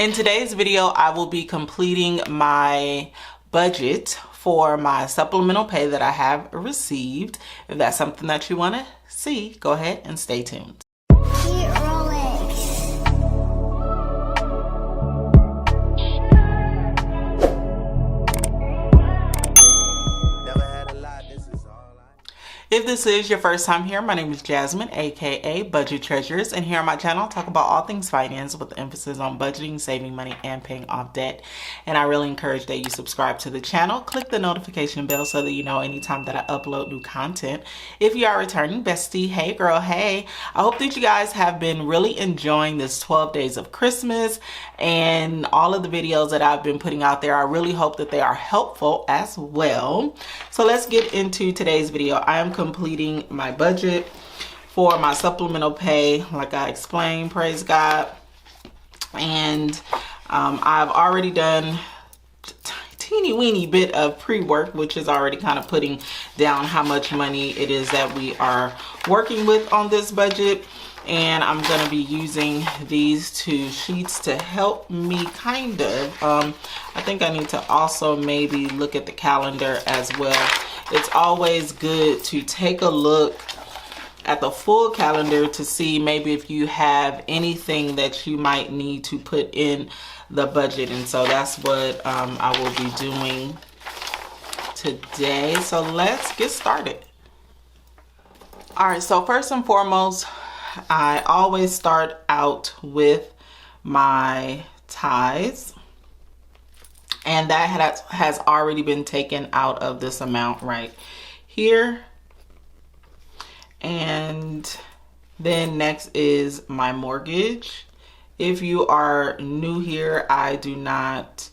In today's video, I will be completing my budget for my supplemental pay that I have received. If that's something that you want to see, go ahead and stay tuned. If this is your first time here, my name is Jasmine, aka Budget Treasures, and here on my channel I talk about all things finance with emphasis on budgeting, saving money, and paying off debt. And I really encourage that you subscribe to the channel, click the notification bell so that you know anytime that I upload new content. If you are returning bestie, hey girl, hey. I hope that you guys have been really enjoying this 12 days of Christmas and all of the videos that I've been putting out there. I really hope that they are helpful as well. So let's get into today's video. I am completing my budget for my supplemental pay, like I explained, praise God. And I've already done teeny weeny bit of pre-work, which is already kind of putting down how much money it is that we are working with on this budget. And I'm going to be using these two sheets to help me kind of. I think I need to also maybe look at the calendar as well. It's always good to take a look at the full calendar to see maybe if you have anything that you might need to put in the budget. And so that's what I will be doing today. So let's get started. All right, so first and foremost, I always start out with my tithes, and that has already been taken out of this amount right here. And then next is my mortgage. If you are new here, I do not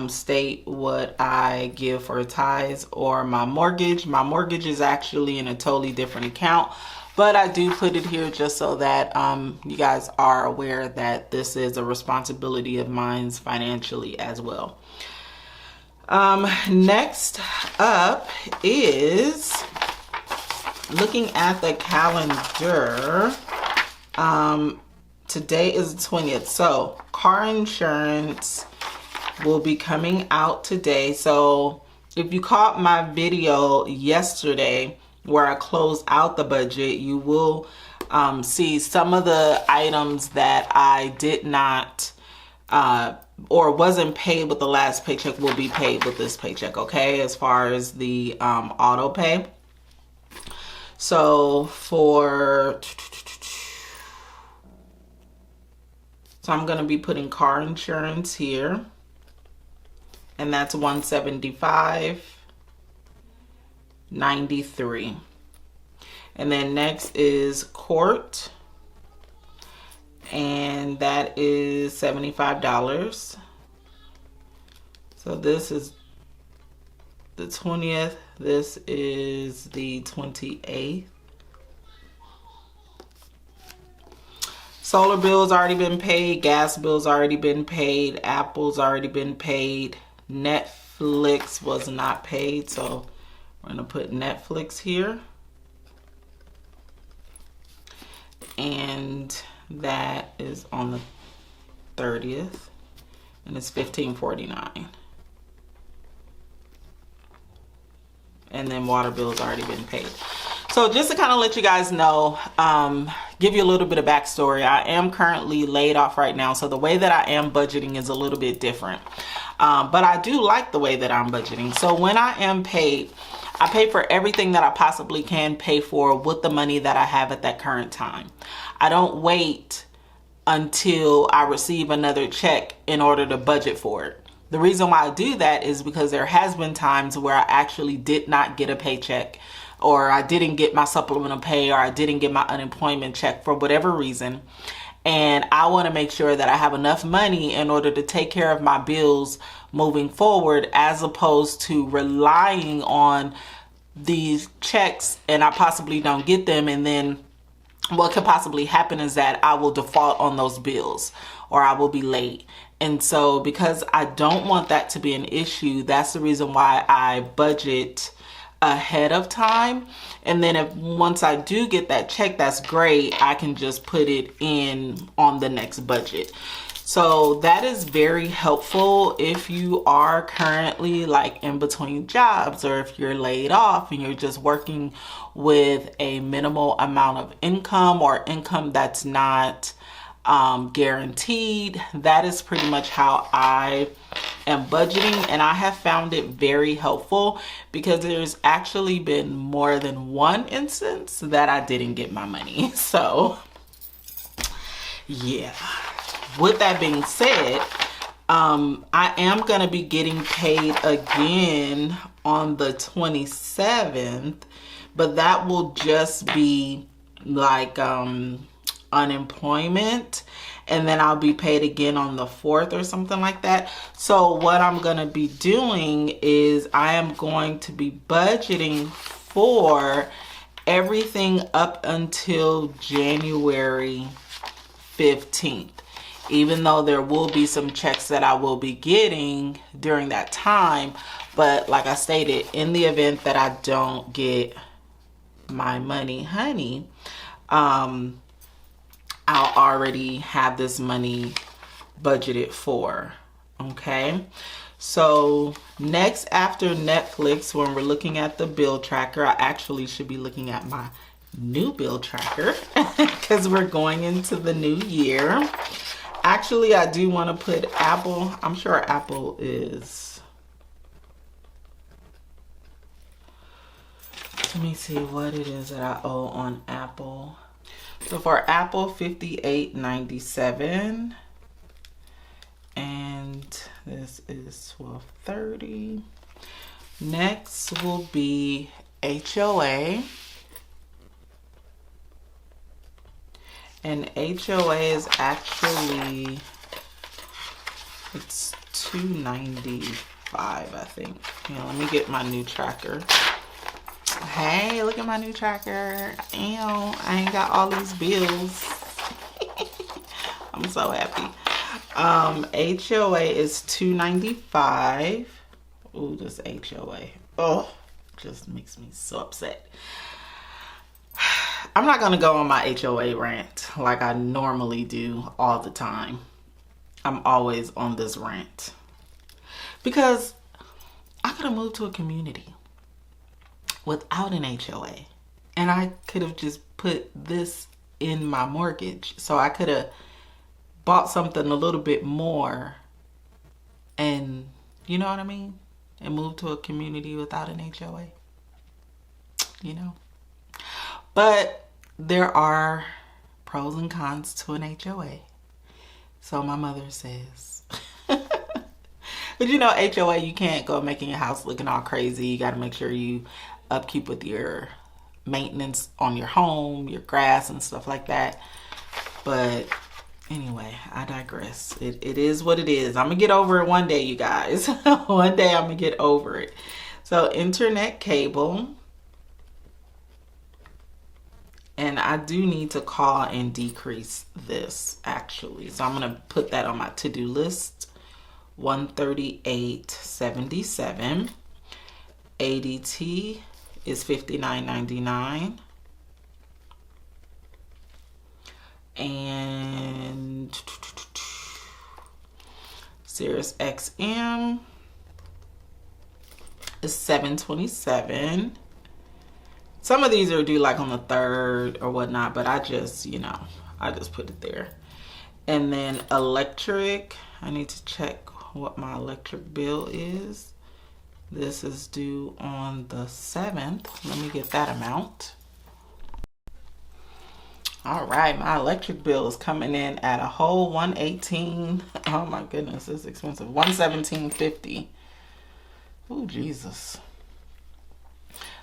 state what I give for tithes or my mortgage. My mortgage is actually in a totally different account, but I do put it here just so that you guys are aware that this is a responsibility of mine financially as well. Next up is looking at the calendar. Today is the 20th, so car insurance will be coming out today. So if you caught my video yesterday where I closed out the budget, you will see some of the items that I did not or wasn't paid with the last paycheck will be paid with this paycheck, okay, as far as the auto pay. So I'm going to be putting car insurance here, and that's $175.93. And then next is court, and that is $75. So this is the 20th, this is the 28th. Solar bill's already been paid, gas bill's already been paid, Apple's already been paid, Netflix was not paid, so we're gonna put Netflix here. And that is on the 30th, and it's $15.49. And then water bill's already been paid. So just to kind of let you guys know, give you a little bit of backstory, I am currently laid off right now. So the way that I am budgeting is a little bit different. But I do like the way that I'm budgeting. So when I am paid, I pay for everything that I possibly can pay for with the money that I have at that current time. I don't wait until I receive another check in order to budget for it. The reason why I do that is because there has been times where I actually did not get a paycheck, or I didn't get my supplemental pay, or I didn't get my unemployment check for whatever reason. And I want to make sure that I have enough money in order to take care of my bills moving forward, as opposed to relying on these checks and I possibly don't get them, and then what could possibly happen is that I will default on those bills or I will be late. And so because I don't want that to be an issue, that's the reason why I budget ahead of time. And then if once I do get that check, that's great. I can just put it in on the next budget. So that is very helpful if you are currently like in between jobs, or if you're laid off and you're just working with a minimal amount of income, or income that's not guaranteed. That is pretty much how I am budgeting, and I have found it very helpful because there's actually been more than one instance that I didn't get my money. So yeah, with that being said, I am going to be getting paid again on the 27th, but that will just be like unemployment, and then I'll be paid again on the 4th or something like that. So what I'm going to be doing is I am going to be budgeting for everything up until January 15th, even though there will be some checks that I will be getting during that time. But like I stated, in the event that I don't get my money, honey, I'll already have this money budgeted for. Okay, so next after Netflix, when we're looking at the bill tracker, I actually should be looking at my new bill tracker because we're going into the new year. Actually, I do want to put Apple. I'm sure Apple is, let me see what it is that I owe on Apple. So for Apple, $58.97, and this is $12.30. Next will be HOA. And HOA is actually, it's $2.95, I think. Yeah, let me get my new tracker. Hey, look at my new tracker. Ew, I ain't got all these bills. I'm so happy. HOA is $2.95. Ooh, this HOA. Oh, just makes me so upset. I'm not gonna go on my HOA rant like I normally do all the time. I'm always on this rant because I could have moved to a community without an HOA, and I could have just put this in my mortgage, so I could have bought something a little bit more, and you know what I mean, and moved to a community without an HOA, you know. But there are pros and cons to an HOA, so my mother says. But you know, HOA, you can't go making your house looking all crazy. You got to make sure you upkeep with your maintenance on your home, your grass and stuff like that. But anyway, I digress. It is what it is. I'm gonna get over it one day, you guys. One day I'm gonna get over it. So internet cable, and I do need to call and decrease this actually, so I'm gonna put that on my to-do list. $138.77. ADT is $59.99, and Sirius XM is $7.27. Some of these are due like on the 3rd or whatnot, but I just, you know, I just put it there. And then electric, I need to check what my electric bill is. This is due on the 7th. Let me get that amount. All right, my electric bill is coming in at a whole $118. Oh my goodness, this is expensive. $117.50. Oh, Jesus.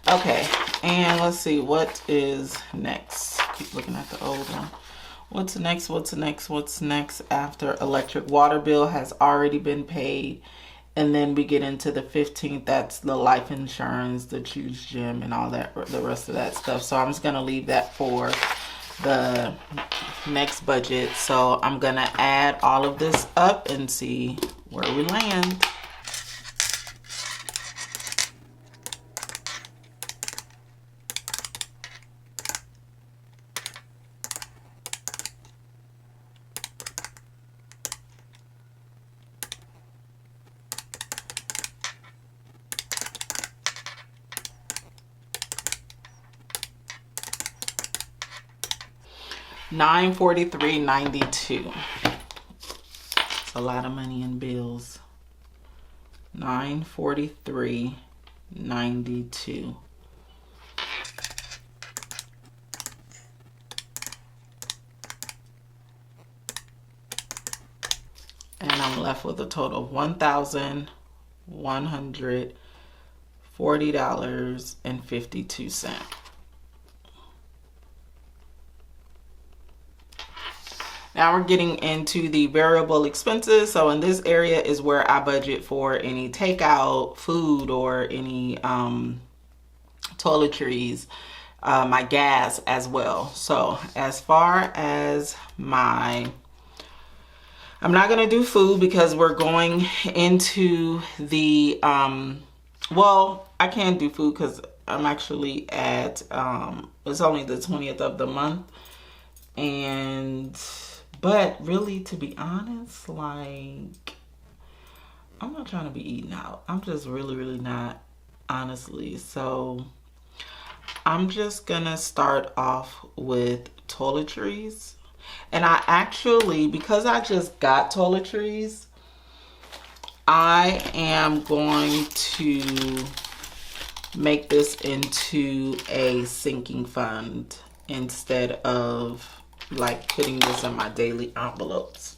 Okay, and let's see what is next. Keep looking at the old one. What's next? What's next? What's next after electric? Water bill has already been paid. And then we get into the 15th. That's the life insurance, the Choose Gym, and all that, the rest of that stuff. So I'm just going to leave that for the next budget. So I'm going to add all of this up and see where we land. $943.92. It's a lot of money in bills. $943.92. And I'm left with a total of $1,140.52. Now we're getting into the variable expenses. So in this area is where I budget for any takeout, food, or any toiletries, my gas as well. So as far as I'm not going to do food because we're going into the, well, I can't do food because I'm actually at, it's only the 20th of the month. But really, to be honest, like, I'm not trying to be eating out. I'm just really not, honestly. So I'm just going to start off with toiletries. And I actually, because I just got toiletries, I am going to make this into a sinking fund instead of like putting this in my daily envelopes.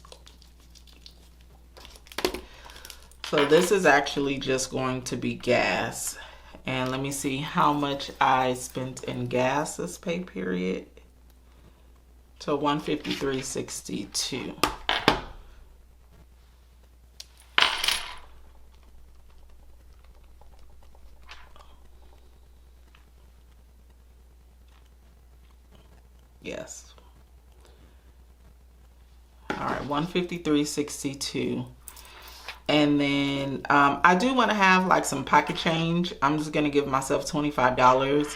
So this is actually just going to be gas. And let me see how much I spent in gas this pay period. So $153.62. Yes. All right, $153.62. And then I do want to have like some pocket change. I'm just going to give myself $25.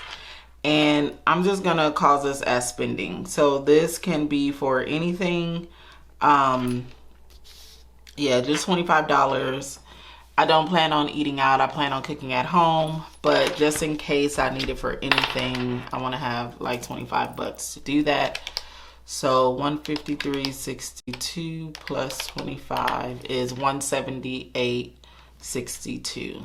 And I'm just going to call this as spending. So this can be for anything. Yeah, just $25. I don't plan on eating out. I plan on cooking at home. But just in case I need it for anything, I want to have like $25 to do that. So $153.62 plus 25 is $178.62.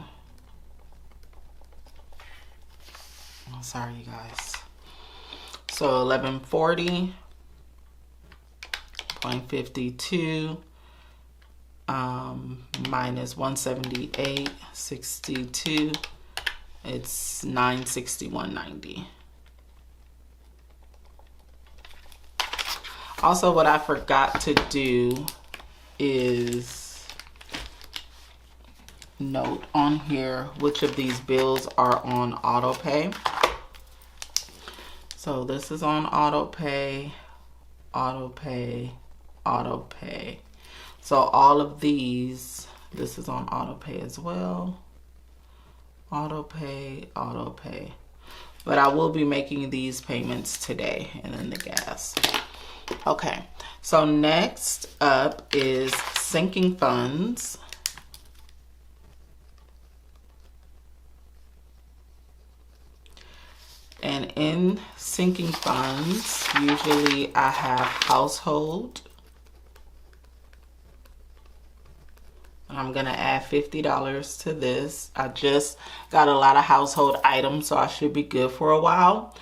Oh, sorry, you guys. So 1140.52 minus 178.62. It's 961.90. Also, what I forgot to do is note on here which of these bills are on auto pay. So this is on auto pay, auto pay, auto pay. So all of these, this is on auto pay as well. Auto pay, auto pay. But I will be making these payments today, and then the gas. Okay, so next up is sinking funds. And in sinking funds, usually I have household. And I'm going to add $50 to this. I just got a lot of household items, so I should be good for a while.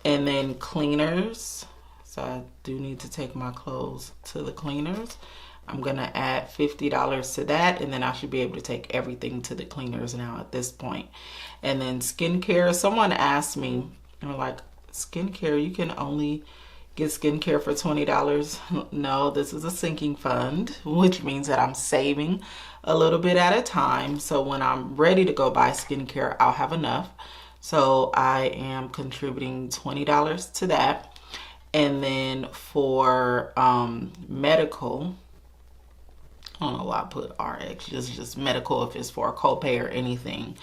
And then cleaners. So I do need to take my clothes to the cleaners. I'm going to add $50 to that, and then I should be able to take everything to the cleaners now at this point. And then skincare. Someone asked me, and they're like, skincare, you can only get skincare for $20. No, this is a sinking fund, which means that I'm saving a little bit at a time. So when I'm ready to go buy skincare, I'll have enough. So I am contributing $20 to that. And then for medical, I don't know why I put RX, just medical if it's for a copay or anything.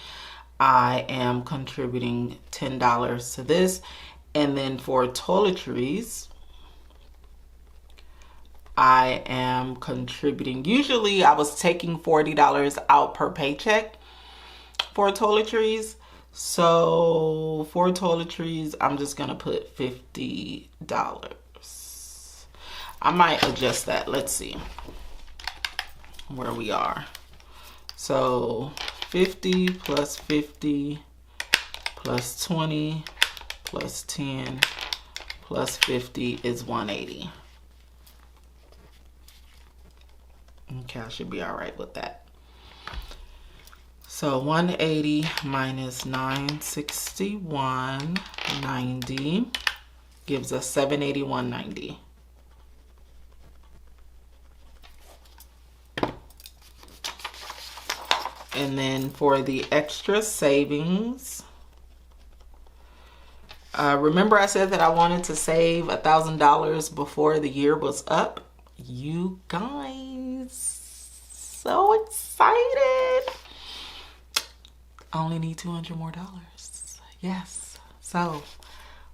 I am contributing $10 to this. And then for toiletries, I am contributing, usually I was taking $40 out per paycheck for toiletries. So for toiletries, I'm just going to put $50. I might adjust that. Let's see where we are. So 50 plus 50 plus 20 plus 10 plus 50 is 180. Okay, I should be all right with that. So 180 minus 961.90 gives us 781.90. And then for the extra savings, remember I said that I wanted to save $1,000 before the year was up? You guys, so excited. I only need $200 more. Yes. So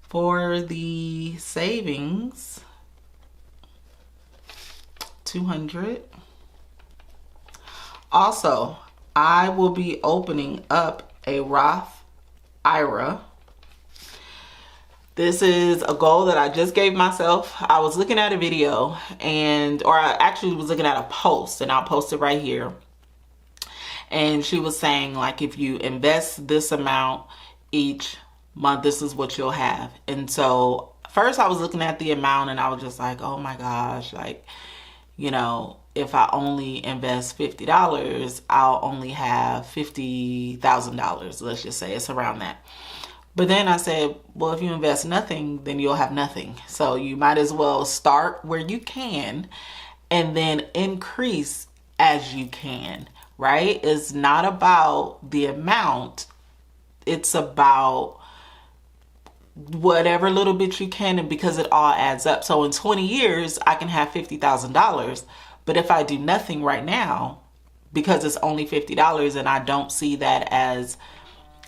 for the savings, 200. Also, I will be opening up a Roth IRA. This is a goal that I just gave myself. I was looking at a video or I actually was looking at a post, and I'll post it right here. And she was saying, like, if you invest this amount each month, this is what you'll have. And so first I was looking at the amount and I was just like, oh my gosh, like, you know, if I only invest $50, I'll only have $50,000. Let's just say it's around that. But then I said, well, if you invest nothing, then you'll have nothing. So you might as well start where you can and then increase as you can, right? It's not about the amount. It's about whatever little bit you can, and because it all adds up. So in 20 years, I can have $50,000. But if I do nothing right now, because it's only $50 and I don't see that as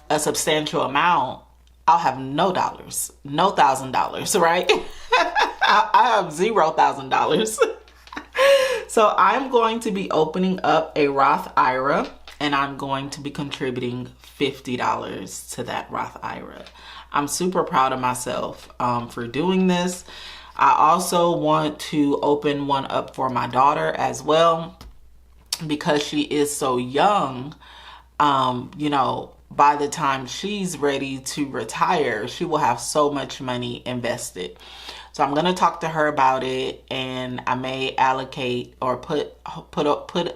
a substantial amount, I'll have no dollars, no $1,000, right? I have $0,000. So I'm going to be opening up a Roth IRA, and I'm going to be contributing $50 to that Roth IRA. I'm super proud of myself for doing this. I also want to open one up for my daughter as well, because she is so young. You know, by the time she's ready to retire, she will have so much money invested. So I'm going to talk to her about it, and I may allocate or put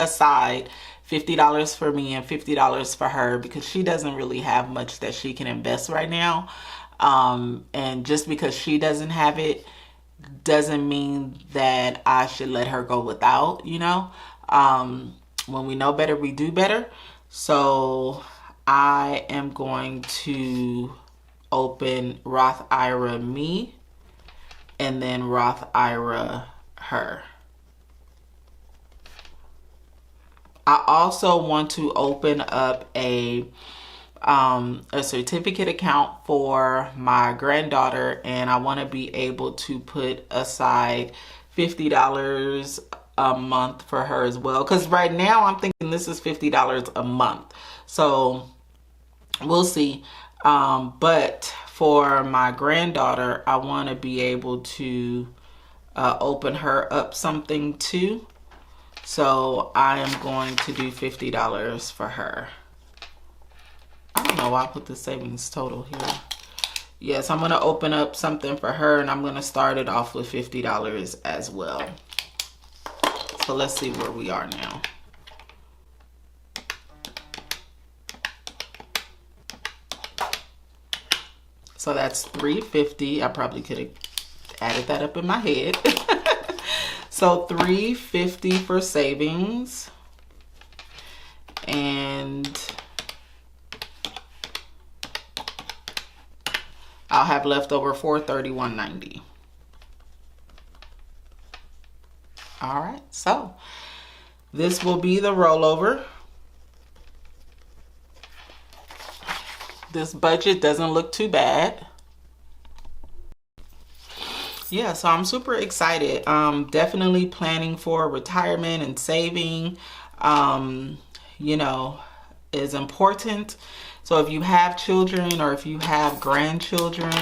aside $50 for me and $50 for her, because she doesn't really have much that she can invest right now. And just because she doesn't have it doesn't mean that I should let her go without, you know. When we know better, we do better. So I am going to open Roth IRA me and then Roth IRA her. I also want to open up a certificate account for my granddaughter, and I want to be able to put aside $50 a month for her as well, because right now I'm thinking this is $50 a month, so we'll see. But for my granddaughter, I want to be able to open her up something too, so I am going to do $50 for her. I don't know why I put the savings total here. Yes, I'm going to open up something for her, and I'm going to start it off with $50 as well. So let's see where we are now. So that's $350. I probably could have added that up in my head. So $350 for savings. And I'll have left over $431.90. All right, so this will be the rollover. This budget doesn't look too bad. Yeah, so I'm super excited. Definitely planning for retirement, and saving, you know, is important. So if you have children or if you have grandchildren,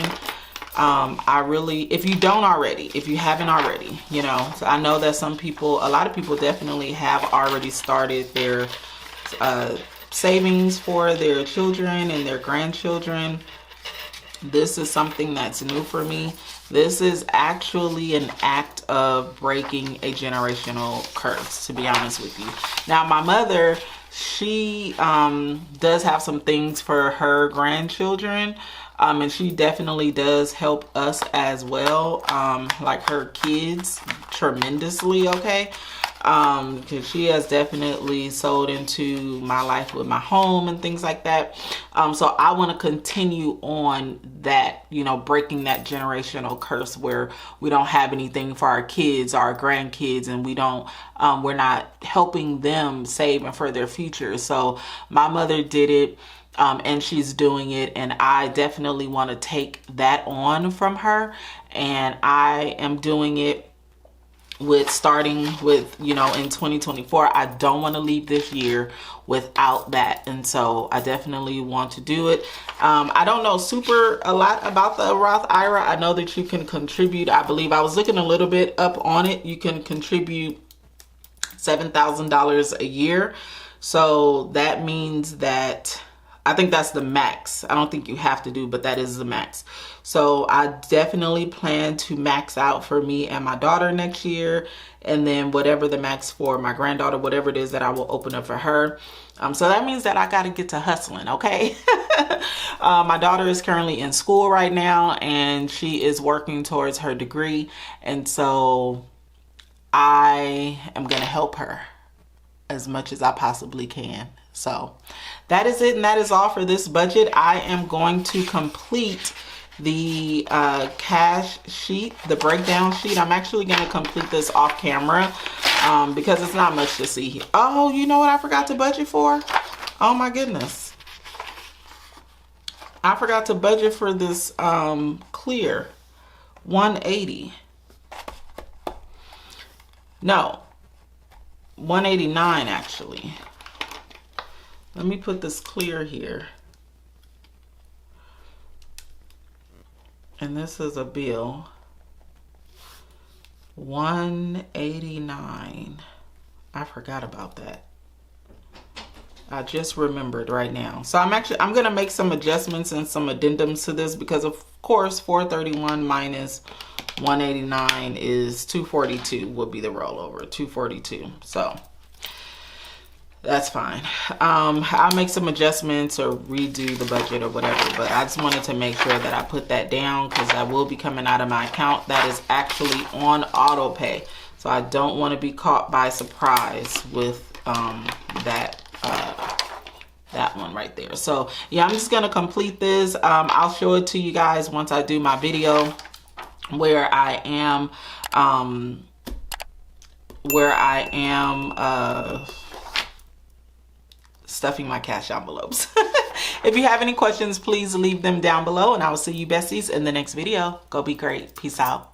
I really, if you don't already, if you haven't already, you know, so I know that some people, a lot of people definitely have already started their savings for their children and their grandchildren. This is something that's new for me. This is actually an act of breaking a generational curse, to be honest with you. Now, my mother, she does have some things for her grandchildren. And she definitely does help us as well, like her kids tremendously, okay? Because she has definitely sold into my life with my home and things like that. So I want to continue on that, you know, breaking that generational curse where we don't have anything for our kids, our grandkids, and we don't, we're not helping them save and for their future. So my mother did it. And she's doing it, and I definitely want to take that on from her, and I am doing it with starting with, you know, in 2024. I don't want to leave this year without that, and so I definitely want to do it. I don't know a lot about the Roth IRA. I know that you can contribute, I believe I was looking a little bit up on it, you can contribute $7,000 a year. So that means that I think that's the max. I don't think you have to do, but that is the max. So I definitely plan to max out for me and my daughter next year. And then whatever the max for my granddaughter, whatever it is that I will open up for her. So that means that I got to get to hustling, okay? My daughter is currently in school right now, and she is working towards her degree. And so I am going to help her as much as I possibly can. So that is it, and that is all for this budget. I am going to complete the cash sheet, the breakdown sheet. I'm actually going to complete this off camera because it's not much to see here. Oh, you know what I forgot to budget for? Oh my goodness. I forgot to budget for this clear 180. No, 189 actually. Let me put this clear here. And this is a bill. 189. I forgot about that. I just remembered right now. So I'm going to make some adjustments and some addendums to this because of course 431 minus 189 is 242 would be the rollover, 242. So that's fine. I'll make some adjustments or redo the budget or whatever, but I just wanted to make sure that I put that down because that will be coming out of my account. That is actually on auto pay. So I don't want to be caught by surprise with that one right there. So yeah, I'm just going to complete this. I'll show it to you guys once I do my video where I am stuffing my cash envelopes. If you have any questions, please leave them down below, and I will see you besties in the next video. Go be great. Peace out.